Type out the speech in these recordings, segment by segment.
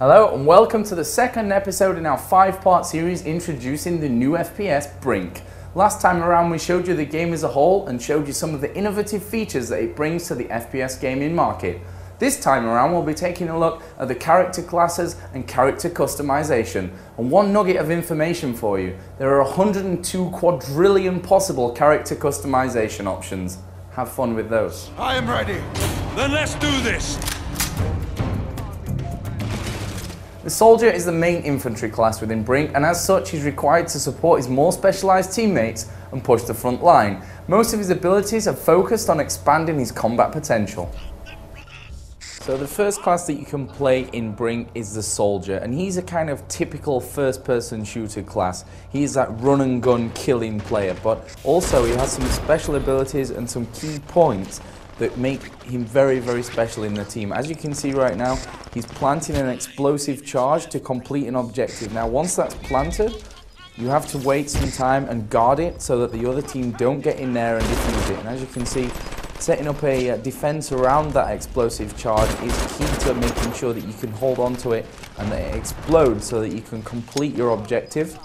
Hello and welcome to the second episode in our 5-part series introducing the new FPS Brink. Last time around we showed you the game as a whole and showed you some of the innovative features that it brings to the FPS gaming market. This time around we'll be taking a look at the character classes and character customization. And one nugget of information for you, there are 102 quadrillion possible character customization options. Have fun with those. I am ready. Then let's do this. The soldier is the main infantry class within Brink, and as such he's required to support his more specialised teammates and push the front line. Most of his abilities are focused on expanding his combat potential. So the first class that you can play in Brink is the soldier, and he's a kind of typical first-person shooter class. He is that run-and-gun killing player, but also he has some special abilities and some key points that make him very, very special in the team. As you can see right now, he's planting an explosive charge to complete an objective. Now, once that's planted, you have to wait some time and guard it so that the other team don't get in there and defuse it. And as you can see, setting up a defense around that explosive charge is key to making sure that you can hold on to it and that it explodes so that you can complete your objective.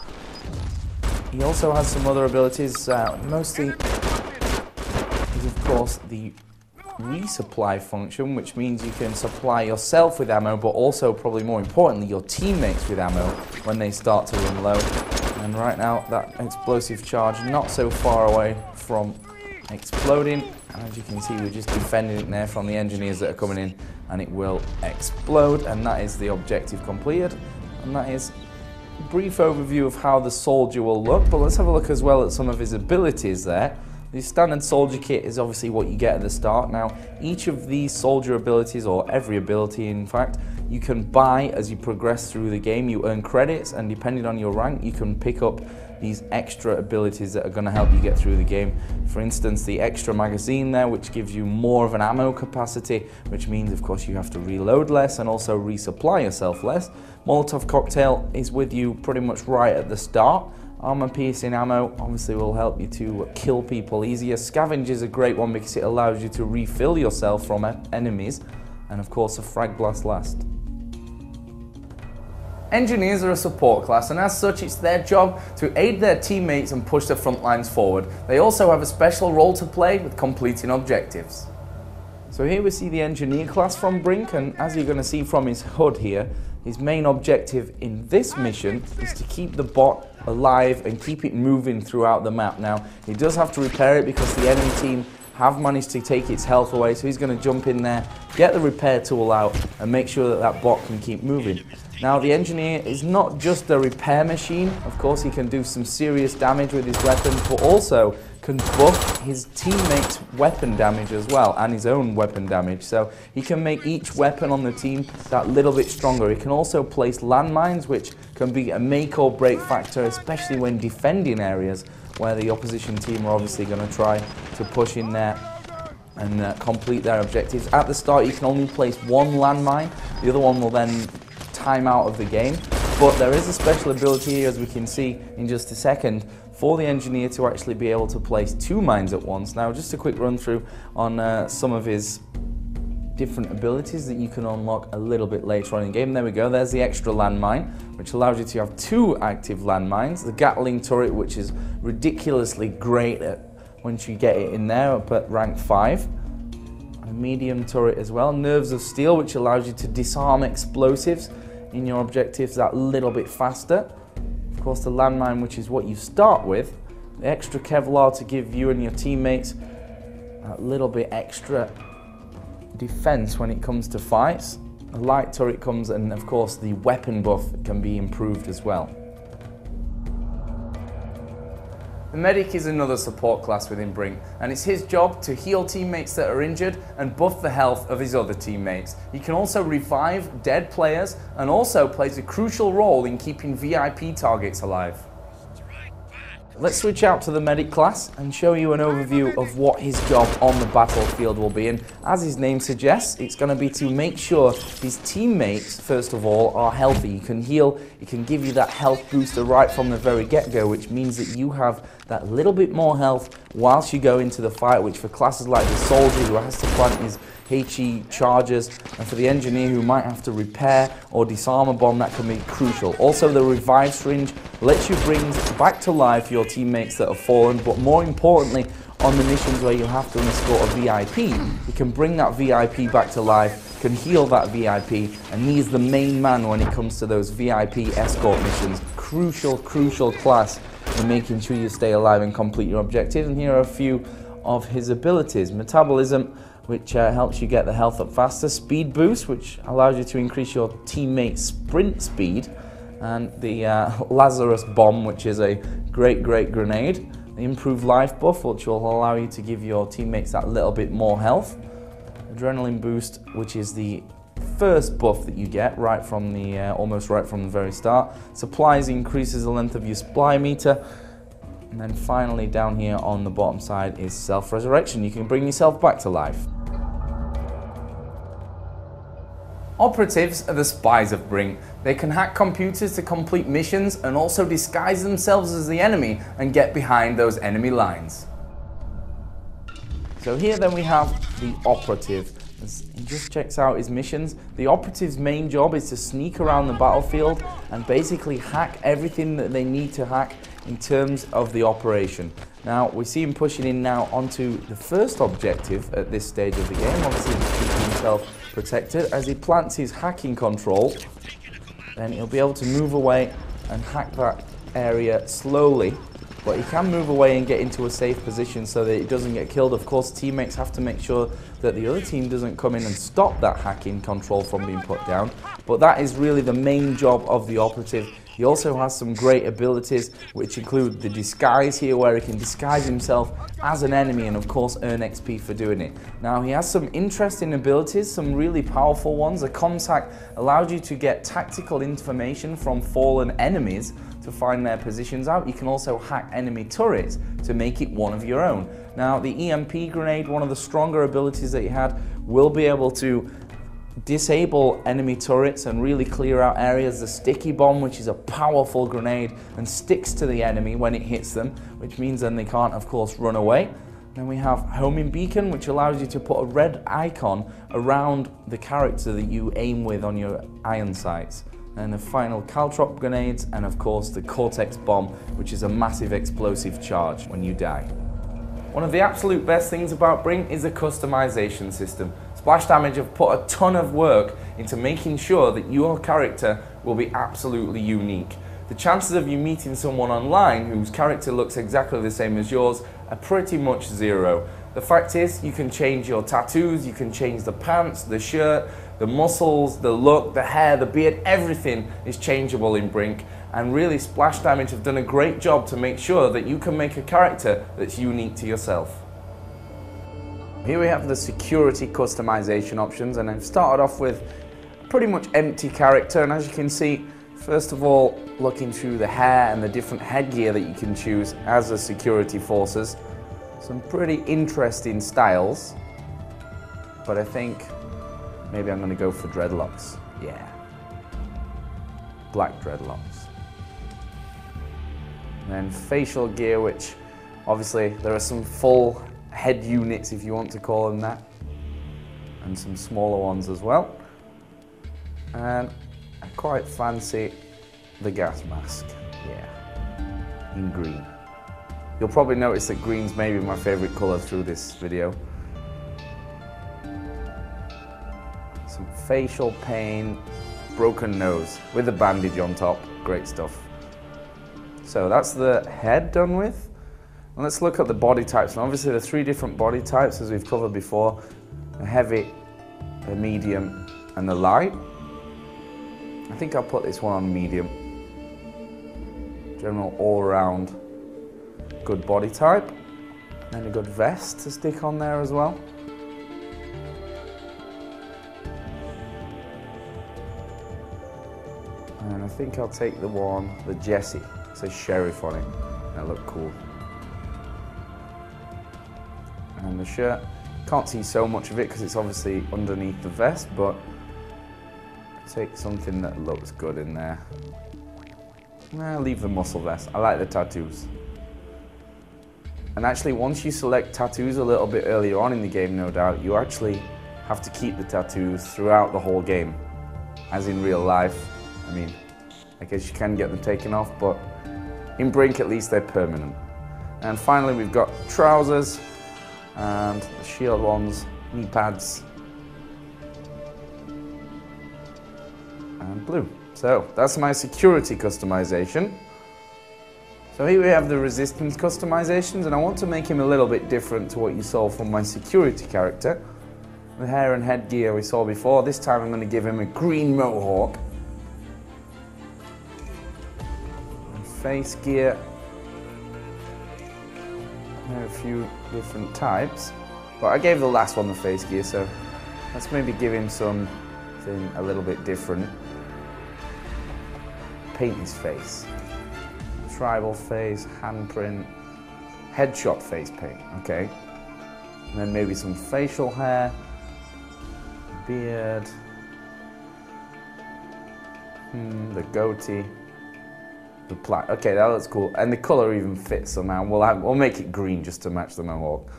He also has some other abilities, mostly is of course the resupply function, which means you can supply yourself with ammo, but also probably more importantly your teammates with ammo when they start to run low. And right now that explosive charge not so far away from exploding, and as you can see we're just defending it there from the engineers that are coming in, and it will explode, and that is the objective completed. And that is a brief overview of how the soldier will look, but let's have a look as well at some of his abilities there. The standard soldier kit is obviously what you get at the start. Now, each of these soldier abilities, or every ability in fact, you can buy as you progress through the game. You earn credits, and depending on your rank, you can pick up these extra abilities that are going to help you get through the game. For instance, the extra magazine there, which gives you more of an ammo capacity, which means of course you have to reload less and also resupply yourself less. Molotov cocktail is with you pretty much right at the start. Armor piercing ammo obviously will help you to kill people easier. Scavenge is a great one because it allows you to refill yourself from enemies, and of course a frag blast last. Engineers are a support class, and as such it's their job to aid their teammates and push the front lines forward. They also have a special role to play with completing objectives. So here we see the engineer class from Brink, and as you're going to see from his HUD here, his main objective in this mission is to keep the bot alive and keep it moving throughout the map. Now, he does have to repair it because the enemy team have managed to take its health away, so he's going to jump in there, get the repair tool out, and make sure that that bot can keep moving. Now, the engineer is not just a repair machine. Of course, he can do some serious damage with his weapons, but also can buff his teammates' weapon damage as well, and his own weapon damage. So he can make each weapon on the team that little bit stronger. He can also place landmines, which can be a make or break factor, especially when defending areas where the opposition team are obviously going to try to push in there and complete their objectives. At the start, you can only place one landmine. The other one will then time out of the game. But there is a special ability here, as we can see in just a second, for the engineer to actually be able to place 2 mines at once. Now, just a quick run through on some of his different abilities that you can unlock a little bit later on in the game. There we go, there's the extra landmine, which allows you to have 2 active landmines. The Gatling turret, which is ridiculously great once you get it in there, up at rank 5. A medium turret as well. Nerves of steel, which allows you to disarm explosives in your objectives that little bit faster. Of course, the landmine, which is what you start with. The extra Kevlar to give you and your teammates a little bit extra defense when it comes to fights. A light turret comes, and of course the weapon buff can be improved as well. The medic is another support class within Brink, and it's his job to heal teammates that are injured and buff the health of his other teammates. He can also revive dead players and also plays a crucial role in keeping VIP targets alive. Let's switch out to the medic class and show you an overview of what his job on the battlefield will be. And as his name suggests, it's going to be to make sure his teammates, first of all, are healthy. You can heal, it can give you that health booster right from the very get-go, which means that you have that little bit more health whilst you go into the fight, which for classes like the soldier who has to plant HE charges, and for the engineer who might have to repair or disarm a bomb, that can be crucial. Also, the revive syringe lets you bring back to life your teammates that have fallen, but more importantly, on the missions where you have to escort a VIP, you can bring that VIP back to life, can heal that VIP, and he's the main man when it comes to those VIP escort missions. Crucial class in making sure you stay alive and complete your objectives. And here are a few of his abilities. Metabolism, which helps you get the health up faster. Speed boost, which allows you to increase your teammate's sprint speed. And the Lazarus bomb, which is a great grenade. The improved life buff, which will allow you to give your teammates that little bit more health. Adrenaline boost, which is the first buff that you get right from the almost right from the very start. Supplies increases the length of your supply meter. And then finally down here on the bottom side is self-resurrection. You can bring yourself back to life. Operatives are the spies of Brink. They can hack computers to complete missions and also disguise themselves as the enemy and get behind those enemy lines. So here then we have the operative. As he just checks out his missions. The operative's main job is to sneak around the battlefield and basically hack everything that they need to hack in terms of the operation. Now we see him pushing in now onto the first objective at this stage of the game. Obviously he's keeping himself protected. As he plants his hacking control, then he'll be able to move away and hack that area slowly. But he can move away and get into a safe position so that he doesn't get killed. Of course, teammates have to make sure that the other team doesn't come in and stop that hacking control from being put down. But that is really the main job of the operative. He also has some great abilities, which include the disguise here, where he can disguise himself as an enemy and of course earn XP for doing it. Now he has some interesting abilities, some really powerful ones. The comms hack allows you to get tactical information from fallen enemies to find their positions out. You can also hack enemy turrets to make it one of your own. Now the EMP grenade, one of the stronger abilities that he had, will be able to disable enemy turrets and really clear out areas. The sticky bomb, which is a powerful grenade and sticks to the enemy when it hits them, which means then they can't of course run away. Then we have homing beacon, which allows you to put a red icon around the character that you aim with on your iron sights. And the final caltrop grenades, and of course the Cortex bomb, which is a massive explosive charge when you die. One of the absolute best things about Brink is the customization system. Splash Damage have put a ton of work into making sure that your character will be absolutely unique. The chances of you meeting someone online whose character looks exactly the same as yours are pretty much zero. The fact is, you can change your tattoos, you can change the pants, the shirt, the muscles, the look, the hair, the beard, everything is changeable in Brink. And really, Splash Damage have done a great job to make sure that you can make a character that's unique to yourself. Here we have the security customization options, and I've started off with a pretty much empty character. And as you can see, first of all, looking through the hair and the different headgear that you can choose as the security forces, some pretty interesting styles, but I think maybe I'm going to go for dreadlocks. Yeah, black dreadlocks. And then facial gear, which obviously there are some full head units, if you want to call them that, and some smaller ones as well. And I quite fancy the gas mask, yeah, in green. You'll probably notice that green's maybe my favorite color through this video. Some facial pain, broken nose with a bandage on top, great stuff. So that's the head done with. And let's look at the body types. And obviously there are 3 different body types as we've covered before: a heavy, a medium, and a light. I think I'll put this one on medium. General all-round good body type. And a good vest to stick on there as well. And I think I'll take the Jesse. It says Sheriff on it. That look cool. And the shirt, can't see so much of it because it's obviously underneath the vest, but take something that looks good in there. I'll leave the muscle vest. I like the tattoos. And actually, once you select tattoos a little bit earlier on in the game, no doubt, you actually have to keep the tattoos throughout the whole game, as in real life. I mean, I guess you can get them taken off, but in Brink at least they're permanent. And finally we've got trousers and the shield ones, knee pads, and blue. So that's my security customization. So here we have the resistance customizations, and I want to make him a little bit different to what you saw from my security character. The hair and headgear we saw before. This time I'm going to give him a green mohawk. And face gear. There are a few different types. But I gave the last one the face gear, so let's maybe give him something a little bit different. Paint his face. Tribal face, handprint, headshot face paint, okay. And then maybe some facial hair, beard, the goatee, the plaid. Okay, that looks cool. And the color even fits somehow. We'll make it green just to match the mohawk.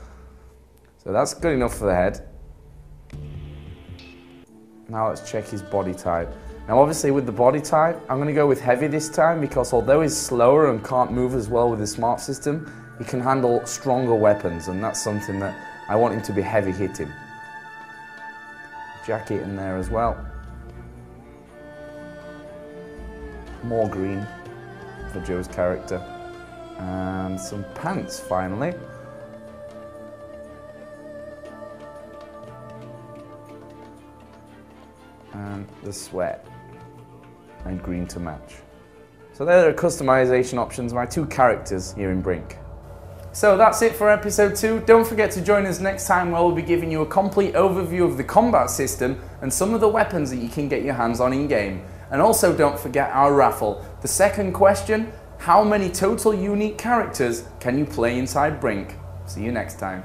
So that's good enough for the head. Now let's check his body type. Now obviously with the body type, I'm going to go with heavy this time because although he's slower and can't move as well with the smart system, he can handle stronger weapons, and that's something that I want him to be heavy hitting. Jacket in there as well. More green for Joe's character. And some pants finally. And the sweat. And green to match. So there are customization options, my two characters here in Brink. So that's it for episode 2. Don't forget to join us next time where we'll be giving you a complete overview of the combat system and some of the weapons that you can get your hands on in game. And also don't forget our raffle. The second question, how many total unique characters can you play inside Brink? See you next time.